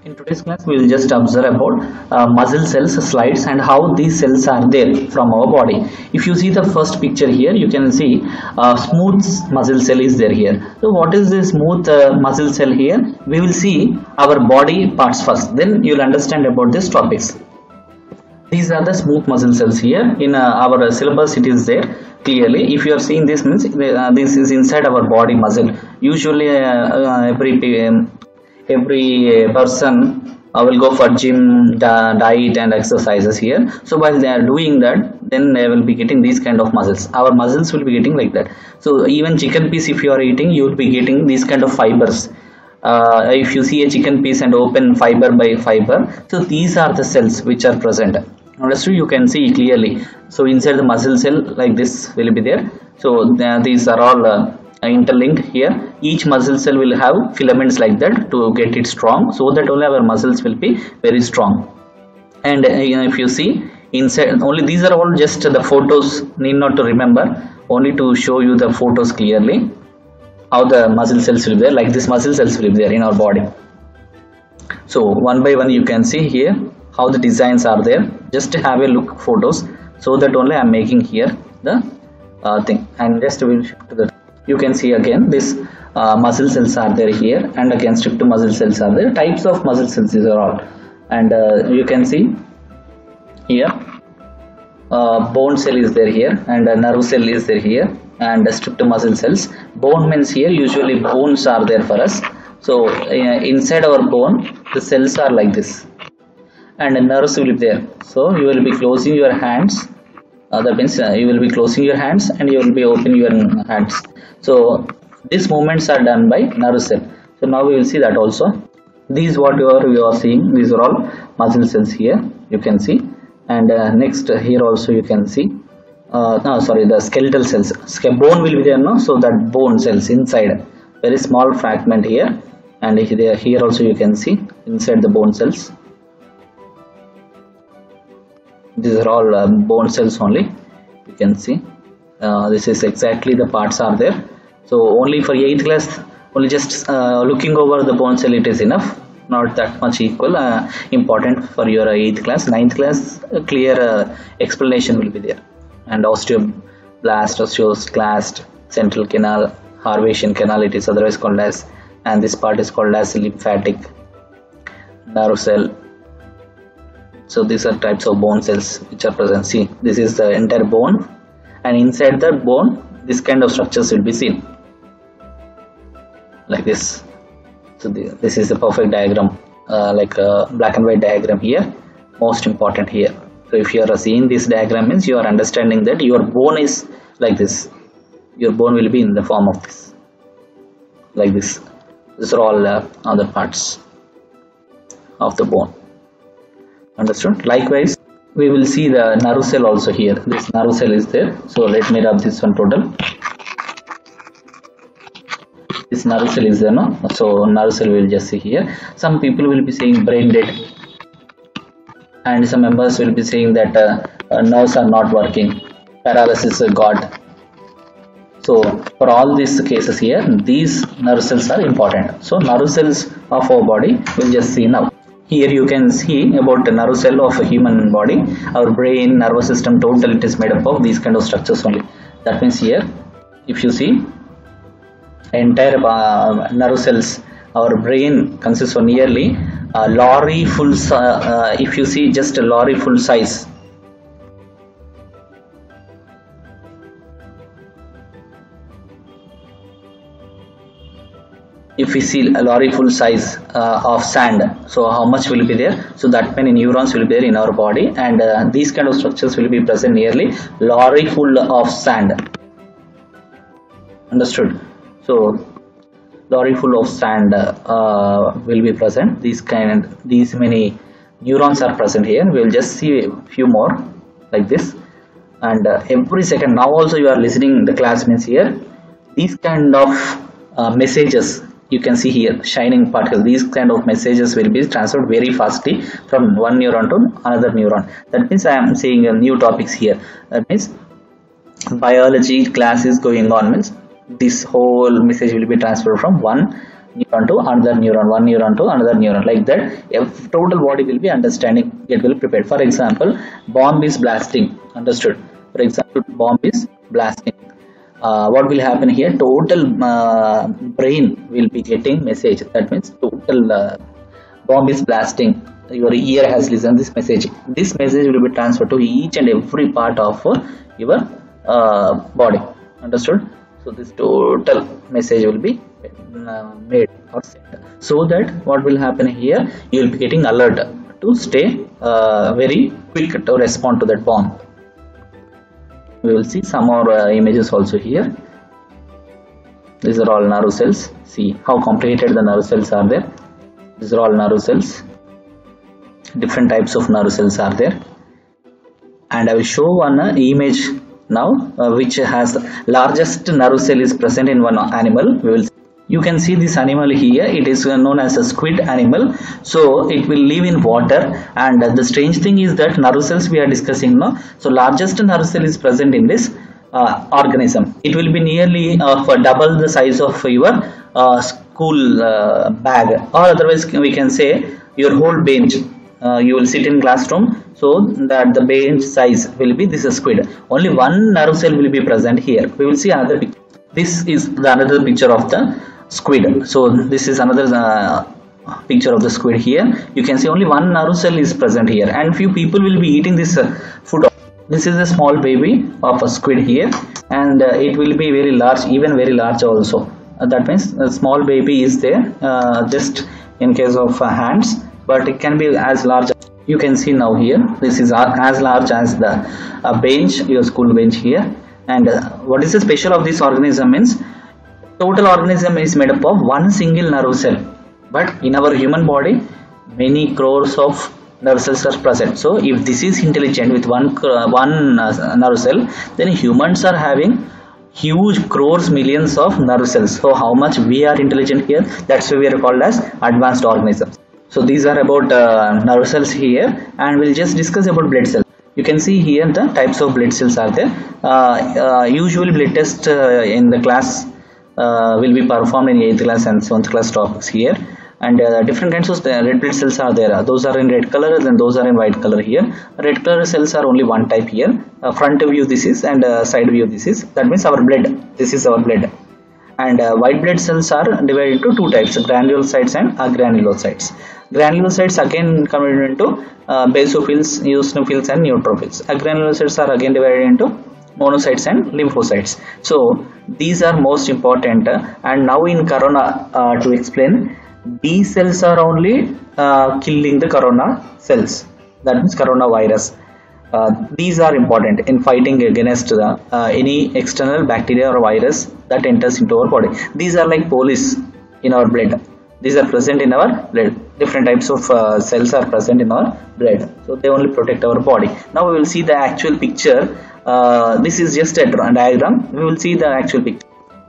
In today's class, we will just observe about muscle cells slides and how these cells are there from our body. If you see the first picture here, you can see smooth muscle cell is there here. So what is this smooth muscle cell here? We will see our body parts first. Then you will understand about these topics. These are the smooth muscle cells here. In our syllabus, it is there clearly. If you are seeing this, means this is inside our body muscle. Usually, every person will go for gym, diet and exercises here. So while they are doing that, then they will be getting these kind of muscles. Our muscles will be getting like that. So even chicken piece, if you are eating, you will be getting these kind of fibers. If you see a chicken piece and open fiber by fiber, so these are the cells which are present. Understood? You can see clearly. So inside the muscle cell, like this will be there. So these are all interlinked here. Each muscle cell will have filaments like that to get it strong, so that only our muscles will be very strong. And if you see inside, only these are all just the photos, need not to remember, only to show you the photos clearly how the muscle cells will be there. Like this muscle cells will be there in our body. So one by one you can see here how the designs are there. Just have a look photos, so that only I am making here the thing. And just will shift to the, you can see again this muscle cells are there here, and again strip to muscle cells are there. Types of muscle cells these are all. And you can see here bone cell is there here, and nerve cell is there here, and strip to muscle cells. Bone means here usually bones are there for us. So inside our bone the cells are like this, and nerves will be there. So you will be closing your hands, that means you will be closing your hands and you will be opening your hands. So these movements are done by nerve cell. So now we will see that also. These whatever you are seeing, these are all muscle cells here, you can see. And next here also you can see the skeletal cells. Bone will be there, no? So that bone cells inside, very small fragment here, and here also you can see inside the bone cells. These are all bone cells only, you can see. This is exactly the parts are there. So only for 8th class, only just looking over the bone cell it is enough, not that much important for your 8th class. 9th class clear explanation will be there. And osteoblast, osteoclast, central canal, Harvesian canal it is otherwise called as, and this part is called as lymphatic nerve cell. So these are types of bone cells which are present. See, this is the entire bone, and inside the bone this kind of structures will be seen like this. So this is the perfect diagram, like a black and white diagram here, most important here. So if you are seeing this diagram, means you are understanding that your bone is like this. Your bone will be in the form of this, like this. These are all other parts of the bone. Understood? Likewise, we will see the nerve cell also here. This nerve cell is there. So let me rub this one total. This nerve cell is there, no? So nerve cell we will just see here. Some people will be saying brain dead, and some members will be saying that nerves are not working, paralysis got. So for all these cases here, these nerve cells are important. So nerve cells of our body we'll just see now. Here you can see about the nerve cell of a human body. Our brain, nervous system, total it is made up of these kind of structures only. That means here, if you see entire nerve cells, our brain consists of nearly a lorry full. If you see just a lorry full size. If we see a lorry full size of sand, so how much will be there? So that many neurons will be there in our body, and these kind of structures will be present nearly lorry full of sand. Understood? So lorry full of sand will be present. These many neurons are present here. We will just see a few more like this, and every second. Now also you are listening the class, means here these kind of messages you can see here, shining particles. These kind of messages will be transferred very fastly from one neuron to another neuron. That means I am saying new topics here. That means biology class is going on, means this whole message will be transferred from one neuron to another neuron, one neuron to another neuron, like that. If total body will be understanding, it will prepare. For example, bomb is blasting, understood? For example, bomb is blasting. What will happen here? Total brain will be getting message. That means total bomb is blasting. Your ear has listened this message. This message will be transferred to each and every part of your body, understood? So this total message will be made or sent, so that what will happen here, you will be getting alert to stay very quick to respond to that bomb. We will see some more images also here. These are all nerve cells. See how complicated the nerve cells are there. These are all nerve cells. Different types of nerve cells are there, and I will show one image now which has largest nerve cell is present in one animal. We will, you can see this animal here. It is known as a squid animal. So it will live in water, and the strange thing is that nerve cells we are discussing now. So largest nerve cell is present in this organism. It will be nearly for double the size of your school bag, or otherwise we can say your whole bench. You will sit in classroom, so that the bench size will be this squid. Only one nerve cell will be present here. We will see another picture. This is the another picture of the squid. So this is another picture of the squid here. You can see only one nerve cell is present here, and few people will be eating this food. This is a small baby of a squid here, and it will be very large, even very large also. That means a small baby is there, just in case of hands, but it can be as large. You can see now here, this is as large as the bench, your school bench here. And what is the special of this organism means, total organism is made up of one single nerve cell, but in our human body many crores of nerve cells are present. So if this is intelligent with one nerve cell, then humans are having huge crores, millions of nerve cells. So how much we are intelligent here, that's why we are called as advanced organisms. So these are about nerve cells here, and we'll just discuss about blood cells. You can see here the types of blood cells are there. Usually blood test in the class will be performed in 8th class and 7th class topics here, and different kinds of red blood cells are there. Those are in red color, and those are in white color here. Red color cells are only one type here. Front view this is, and side view this is. That means our blood. This is our blood. And white blood cells are divided into two types: granulocytes and agranulocytes. Granulocytes again converted into basophils, eosinophils, and neutrophils. Agranulocytes are again divided into monocytes and lymphocytes. So these are most important. And now in corona, to explain, B cells are only killing the corona cells. That means coronavirus. These are important in fighting against any external bacteria or virus that enters into our body. These are like police in our blood. These are present in our blood. Different types of cells are present in our blood. So they only protect our body. Now we will see the actual picture. This is just a diagram. We will see the actual picture.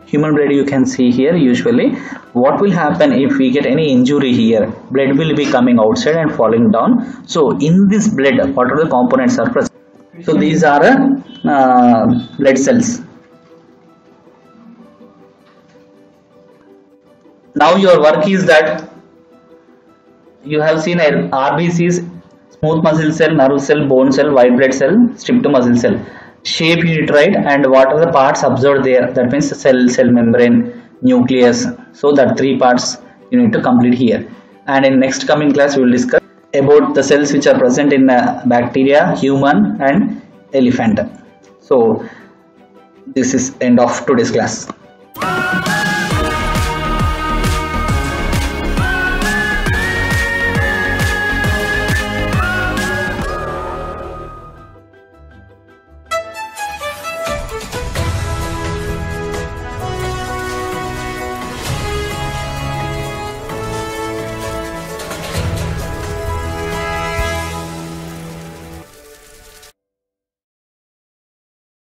Human blood, you can see here. Usually what will happen if we get any injury here, blood will be coming outside and falling down. So in this blood, what are the components are present? So these are blood cells. Now your work is that you have seen RBCs, smooth muscle cell, nerve cell, bone cell, white blood cell, strip to muscle cell. Shape it right, and what are the parts observed there? That means cell membrane, nucleus. So that three parts you need to complete here. And in next coming class we will discuss about the cells which are present in bacteria, human, and elephant. So this is end of today's class.